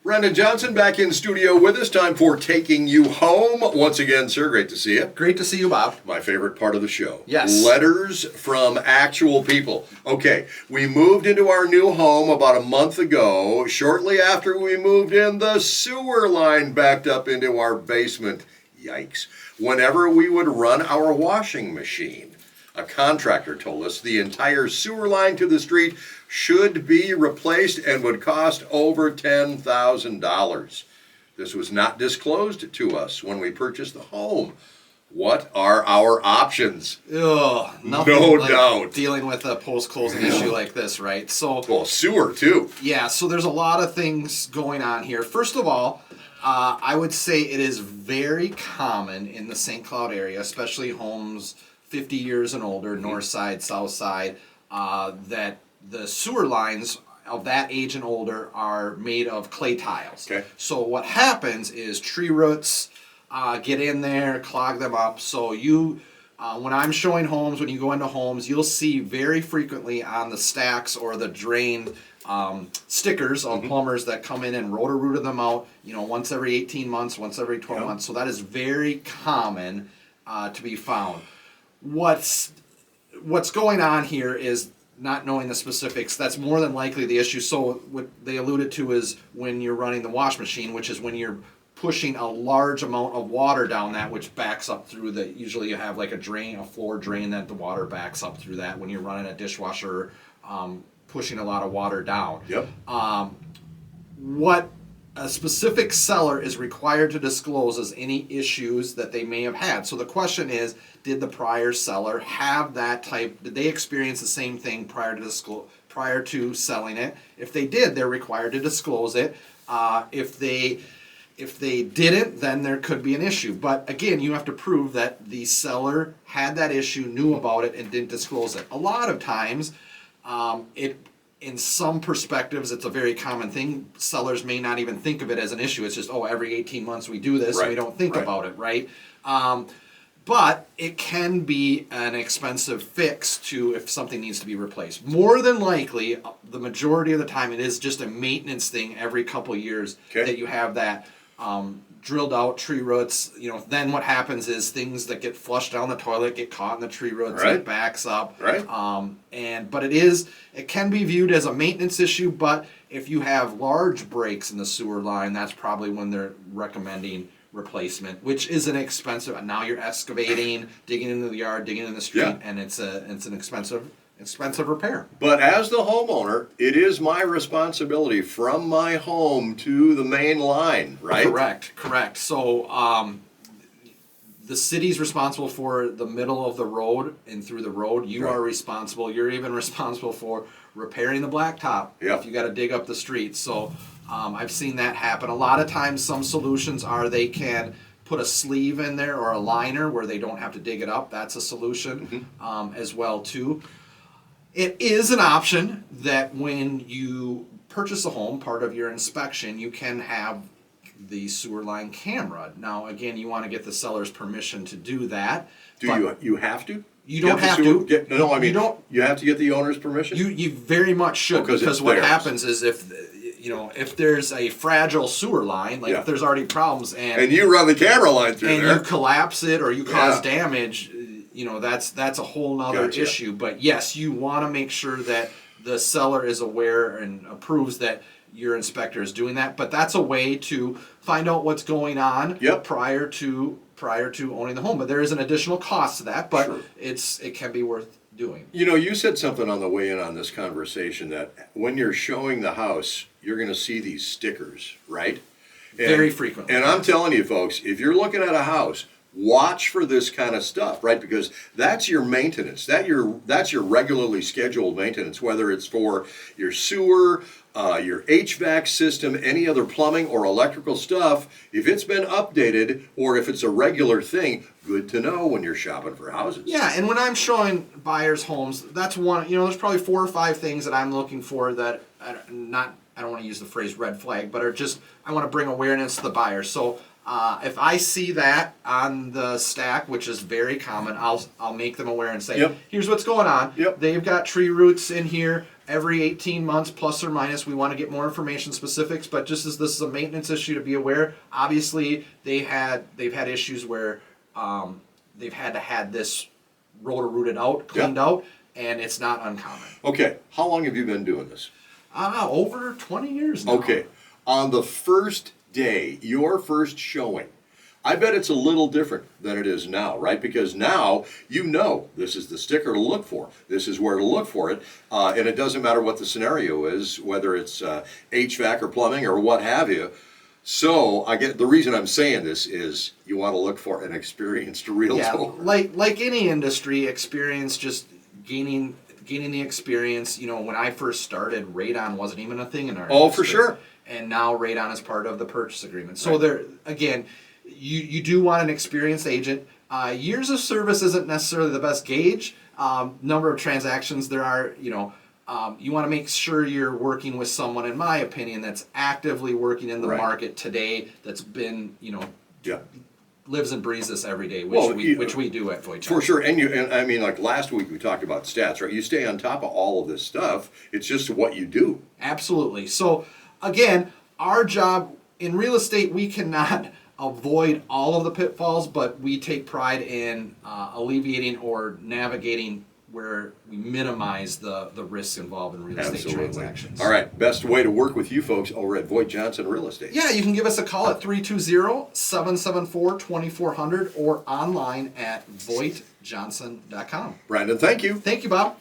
Brendan Johnson back in studio with us. Time for Taking You Home. Once again, sir, great to see you. Great to see you, Bob. My favorite part of the show. Yes. Letters from actual people. Okay, we moved into our new home about a month ago. Shortly after we moved in, the sewer line backed up into our basement. Yikes. Whenever we would run our washing machine, a contractor told us the entire sewer line to the street should be replaced and would cost over $10,000. This was not disclosed to us when we purchased the home. What are our options? Ugh, nothing No like doubt. dealing with a post-closing issue like this, right? So, Well, sewer too. yeah, so there's a lot of things going on here. First of all, I would say it is very common in the St. Cloud area, especially homes 50 years and older, north side, south side, that the sewer lines of that age and older are made of clay tiles. Okay. So what happens is tree roots get in there, clog them up. So you, when I'm showing homes, when you go into homes, you'll see very frequently on the stacks or the drain stickers of plumbers that come in and rotor-rooter them out, once every 18 months, once every 12 months. So that is very common to be found. What's going on here is not knowing the specifics. That's more than likely the issue. So what they alluded to is when you're running the wash machine, which is when you're pushing a large amount of water down that, which backs up through the, usually you have like a drain, a floor drain that the water backs up through that when you're running a dishwasher, pushing a lot of water down. Yep. What a specific seller is required to disclose is any issues that they may have had. So the question is, did the prior seller have that type, did they experience the same thing prior to selling it? If they did, they're required to disclose it. If they didn't, then there could be an issue. But again, you have to prove that the seller had that issue, knew about it, and didn't disclose it. A lot of times, in some perspectives, it's a very common thing. Sellers may not even think of it as an issue. It's just, every 18 months we do this, and we don't think about it, right? But it can be an expensive fix to if something needs to be replaced. More than likely, the majority of the time, it is just a maintenance thing every couple of years that you have that drilled out tree roots. Then what happens is things that get flushed down the toilet get caught in the tree roots and it backs up. Right. But it can be viewed as a maintenance issue, but if you have large breaks in the sewer line, that's probably when they're recommending replacement, which isn't expensive. Now you're excavating, digging into the yard, digging in the street, and it's an expensive repair. But as the homeowner, it is my responsibility from my home to the main line, right? Correct. So the city's responsible for the middle of the road and through the road. You are responsible. You're even responsible for repairing the blacktop if you got to dig up the street. So I've seen that happen. A lot of times some solutions are they can put a sleeve in there or a liner where they don't have to dig it up. That's a solution as well too. It is an option that when you purchase a home, part of your inspection, you can have the sewer line camera. Now, again, you want to get the seller's permission to do that. You have to? You don't have to. You have to get the owner's permission? You very much should, because what happens is if there's a fragile sewer line, like if there's already problems and you run the camera line through there, and you collapse it or you cause damage, that's a whole nother issue. But yes, you want to make sure that the seller is aware and approves that your inspector is doing that. But that's a way to find out what's going on prior to owning the home. But there is an additional cost to that, but it can be worth doing. You said something on the way in on this conversation that when you're showing the house, you're going to see these stickers, right? Very frequently. And I'm telling you, folks, if you're looking at a house, watch for this kind of stuff, right? Because that's your maintenance. That's your regularly scheduled maintenance, whether it's for your sewer, your HVAC system, any other plumbing or electrical stuff. If it's been updated or if it's a regular thing, good to know when you're shopping for houses. Yeah, and when I'm showing buyers homes, that's one, there's probably 4 or 5 things that I'm looking for that I don't want to use the phrase red flag, but are just, I want to bring awareness to the buyer. So if I see that on the stack, which is very common, I'll make them aware and say, here's what's going on. They've got tree roots in here, every 18 months plus or minus, we want to get more information specifics, but just as this is a maintenance issue to be aware, obviously they've had issues where they've had to had this rotor rooted out, cleaned out, and it's not uncommon. Okay, how long have you been doing this? Over 20 years now. Okay, on the first day, your first showing, I bet it's a little different than it is now, right? Because now you know this is the sticker to look for. This is where to look for it. And it doesn't matter what the scenario is, whether it's HVAC or plumbing or what have you. So I get the reason I'm saying this is you want to look for an experienced realtor. Yeah, like any industry, experience, just gaining the experience. You know, when I first started, radon wasn't even a thing in our industry. For sure. And now radon is part of the purchase agreement. So there, again, you do want an experienced agent. Years of service isn't necessarily the best gauge. Number of transactions there are, you want to make sure you're working with someone, in my opinion, that's actively working in the market today, that's been, lives and breathes this every day, which we do at VoigtJohnson. For sure, and I mean, like last week we talked about stats, right? You stay on top of all of this stuff. It's just what you do. Absolutely. So again, our job in real estate, we cannot avoid all of the pitfalls, but we take pride in alleviating or navigating where we minimize the risks involved in real estate transactions. All right, best way to work with you folks over at VoigtJohnson Real Estate. Yeah, you can give us a call at 320-774-2400 or online at VoigtJohnson.com. Brandon, thank you. Thank you, Bob.